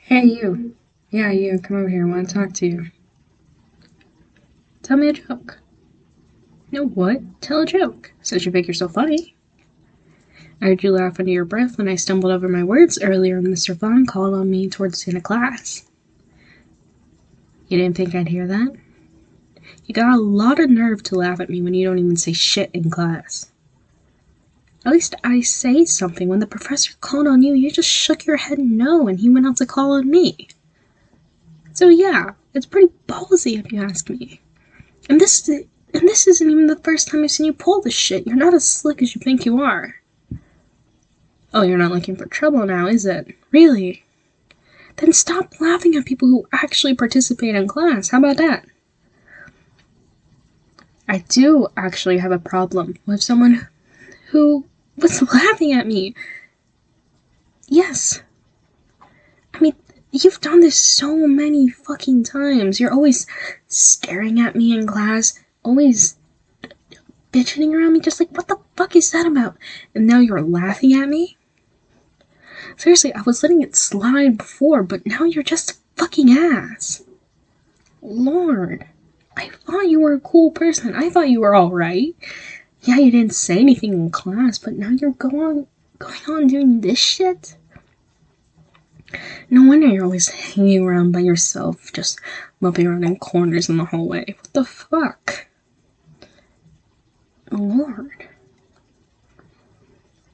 Hey, you. Yeah, you. Come over here. I want to talk to you. Tell me a joke. No, what? Tell a joke. Since you think you're so funny. I heard you laugh under your breath when I stumbled over my words earlier and Mr. Vaughn called on me towards the end of class. You didn't think I'd hear that? You got a lot of nerve to laugh at me when you don't even say shit in class. At least I say something. When the professor called on you, you just shook your head no and he went out to call on me. So yeah, it's pretty ballsy if you ask me. And this isn't even the first time I've seen you pull this shit. You're not as slick as you think you are. Oh, you're not looking for trouble now, is it? Really? Then stop laughing at people who actually participate in class. How about that? I do actually have a problem with someone who was laughing at me. Yes. I mean, you've done this so many fucking times. You're always staring at me in class, always bitching around me, just like, what the fuck is that about? And now you're laughing at me? Seriously, I was letting it slide before, but now you're just a fucking ass. Lord, I thought you were a cool person. I thought you were alright. Yeah, you didn't say anything in class, but now you're going on doing this shit? No wonder you're always hanging around by yourself, just moping around in corners in the hallway. What the fuck? Lord.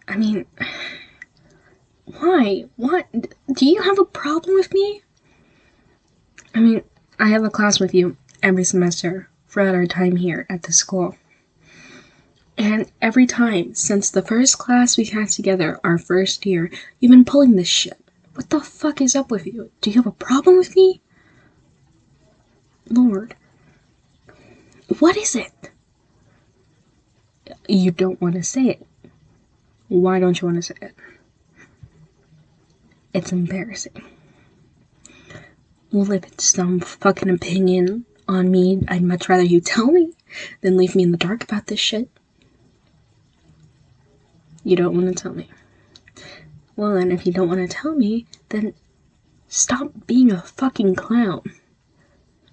I mean, why? What? Do you have a problem with me? I mean, I have a class with you every semester throughout our time here at the school. And every time since the first class we had together, our first year, you've been pulling this shit. What the fuck is up with you? Do you have a problem with me? Lord. What is it? You don't want to say it. Why don't you want to say it? It's embarrassing. Well, if it's some fucking opinion on me, I'd much rather you tell me than leave me in the dark about this shit. You don't want to tell me. Well, then, if you don't want to tell me, then stop being a fucking clown.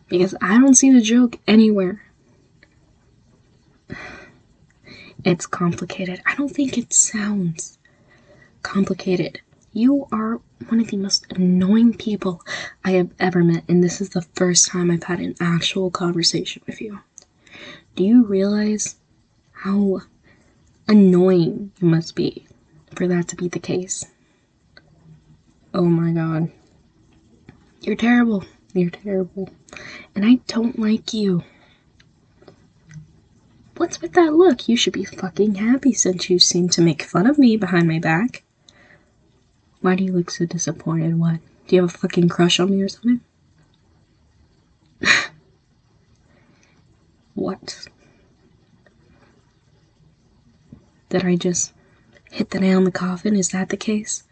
Because I don't see the joke anywhere. It's complicated. I don't think it sounds complicated. You are one of the most annoying people I have ever met, and this is the first time I've had an actual conversation with you. Do you realize how annoying you must be for that to be the case? Oh my god. You're terrible. You're terrible. And I don't like you. What's with that look? You should be fucking happy since you seem to make fun of me behind my back. Why do you look so disappointed? What? Do you have a fucking crush on me or something? What? Did I just hit the nail in the coffin? Is that the case?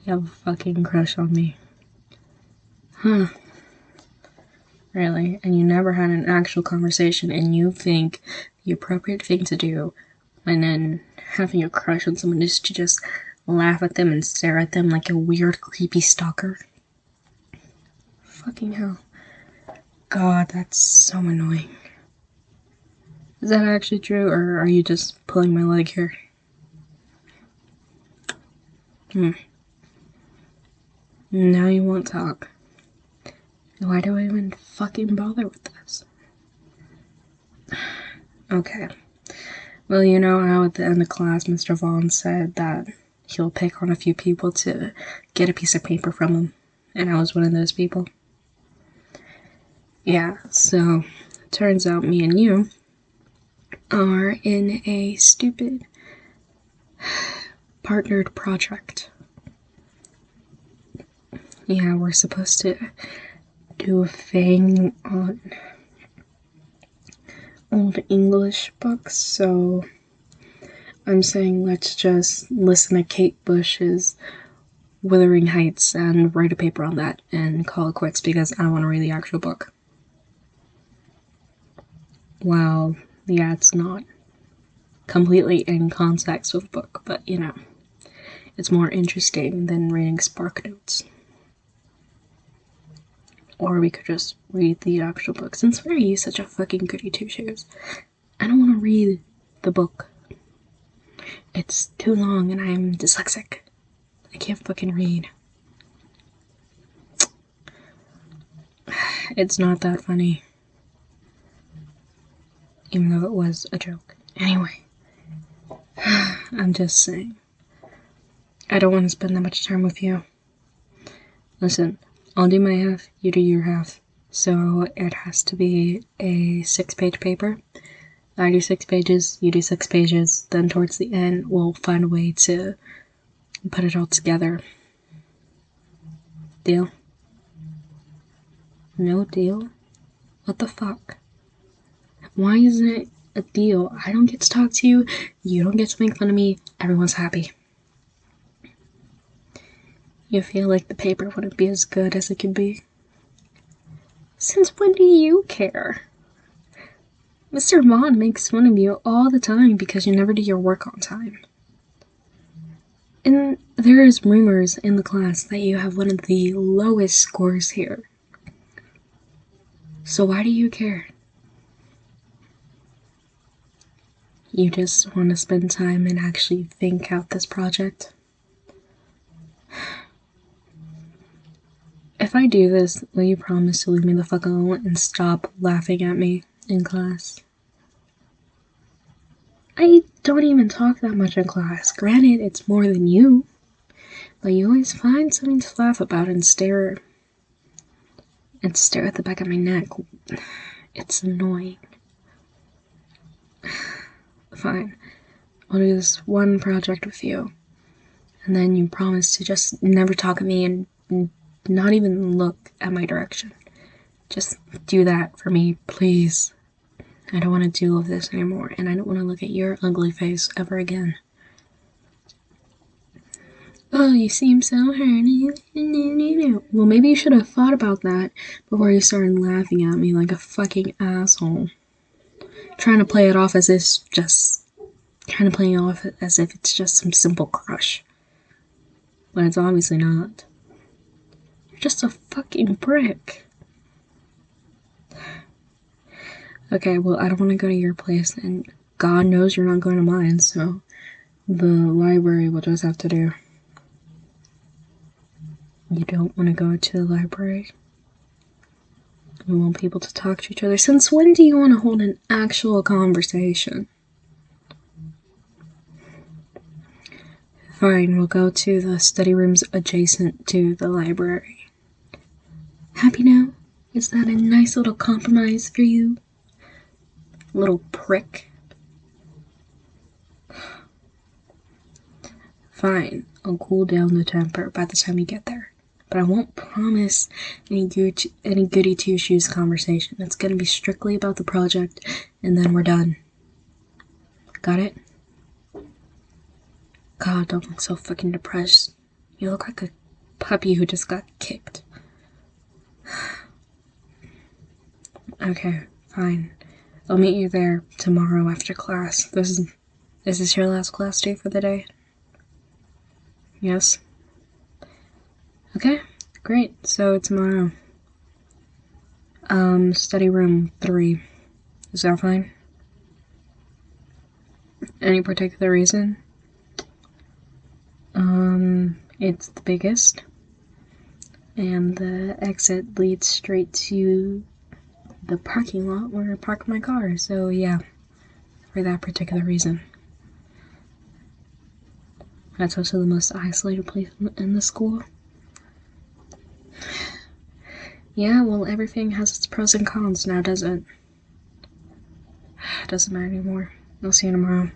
You have a fucking crush on me. Huh. Really? And you never had an actual conversation and you think the appropriate thing to do when then having a crush on someone is to just laugh at them and stare at them like a weird, creepy stalker? Fucking hell. God, that's so annoying. Is that actually true, or are you just pulling my leg here? Now you won't talk. Why do I even fucking bother with this? Okay. Well, you know how at the end of class Mr. Vaughn said that he'll pick on a few people to get a piece of paper from him, and I was one of those people. Yeah, so turns out me and you are in a stupid partnered project. Yeah, we're supposed to do a thing on old English books, so I'm saying let's just listen to Kate Bush's Wuthering Heights and write a paper on that and call it quits because I don't want to read the actual book. Well, yeah, it's not completely in context with the book, but you know, it's more interesting than reading Spark Notes. Or we could just read the actual book. Since why are you such a fucking goody two-shoes? I don't want to read the book. It's too long and I'm dyslexic. I can't fucking read. It's not that funny. Even though it was a joke. Anyway. I'm just saying. I don't want to spend that much time with you. Listen, I'll do my half, you do your half. So it has to be a 6-page paper. I do 6 pages, you do 6 pages. Then towards the end, we'll find a way to put it all together. Deal? No deal? What the fuck? Why isn't it a deal? I don't get to talk to you, you don't get to make fun of me, everyone's happy. You feel like the paper wouldn't be as good as it could be? Since when do you care? Mr. Vaughn makes fun of you all the time because you never do your work on time. And there is rumors in the class that you have one of the lowest scores here. So why do you care? You just want to spend time and actually think out this project? If I do this, will you promise to leave me the fuck alone and stop laughing at me in class? I don't even talk that much in class. Granted, it's more than you. But you always find something to laugh about and stare at the back of my neck. It's annoying. Fine. I'll do this one project with you. And then you promise to just never talk at me and not even look at my direction. Just do that for me, please. I don't want to deal with this anymore, and I don't want to look at your ugly face ever again. Oh, you seem so horny. Well, maybe you should have thought about that before you started laughing at me like a fucking asshole. Trying to play it off as if it's just some simple crush. But it's obviously not. You're just a fucking brick. Okay, well, I don't want to go to your place, and God knows you're not going to mine, so the library will just have to do. You don't want to go to the library? You want people to talk to each other? Since when do you want to hold an actual conversation? Fine, we'll go to the study rooms adjacent to the library. Happy now? Is that a nice little compromise for you? Little prick. Fine, I'll cool down the temper by the time you get there. But I won't promise any goody two-shoes conversation. It's gonna be strictly about the project, and then we're done. Got it? God, don't look so fucking depressed. You look like a puppy who just got kicked. Okay, fine. I'll meet you there tomorrow after class. Is this your last class day for the day? Yes? Okay, great. So tomorrow. Study room 3. Is that fine? Any particular reason? It's the biggest. And the exit leads straight to the parking lot where I park my car. So yeah, for that particular reason. That's also the most isolated place in the school. Yeah, well, everything has its pros and cons now, doesn't it? Doesn't matter anymore. I'll see you tomorrow.